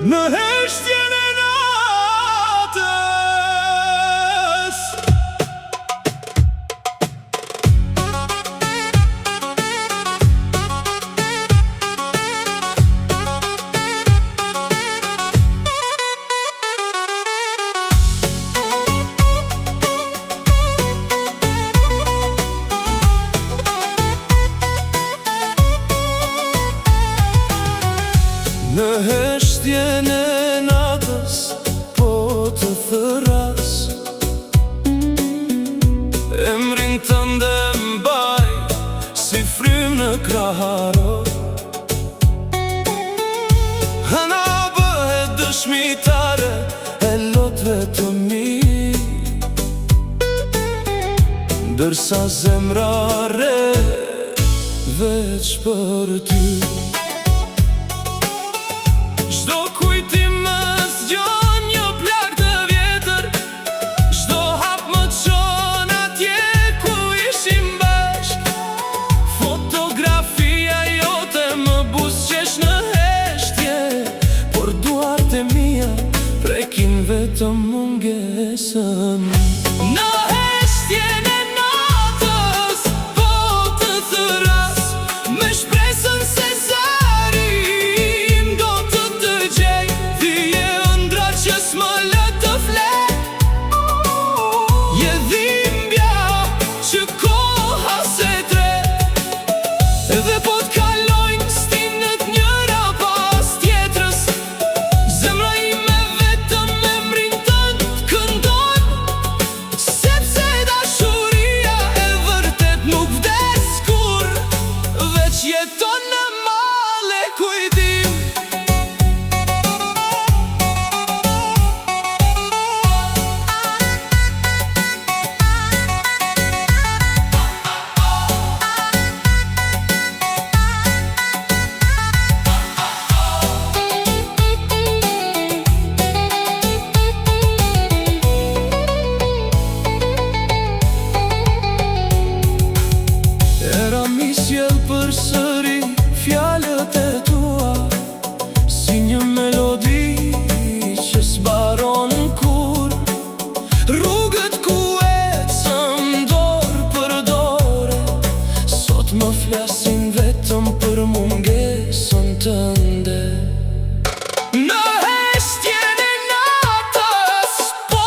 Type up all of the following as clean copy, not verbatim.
në heshtjen e natës. Në heshtjen e natës, po të thëras, emrin tënde mbaj si frym në kraharo. Hëna bëhet dëshmitare e lotve të mi, ndërsa zemra re veç për ty. Çdo kujtim më zgjon një plak të vjetër, çdo hap më çon atje ku ishim bashk. Fotografia jote më buzëqesh në heshtje, por duart e mia prekin vetëm mungesën. Në heshtjen e natës, po të thëras, me shpresën se dhe po t'kalojnë stinët njëra pas tjetrës, zemra ime vetëm emrin tënd këndon, sepse dashuria e vërtet nuk vdes kur, veç jeton në male kujtim. Sjell për sëri fjalët e tua, si një melodi që s'baron kur. Rrugët ku ecëm dorë për dore, sot më flasin vetëm për mungesën tënde. Në heshtjen e natës, po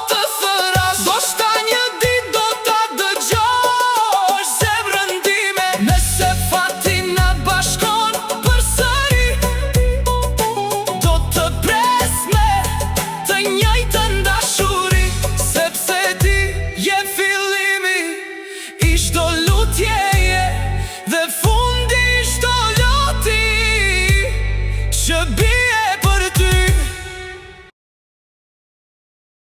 të thëras, do shta një dit do ta dëgjosh zemrën time. Nëse fati na bashkon përsëri, do të pres me të njëjtën dashuri, sepse ti je fillimi i çdo lutjeje dhe fundi i çdo loti që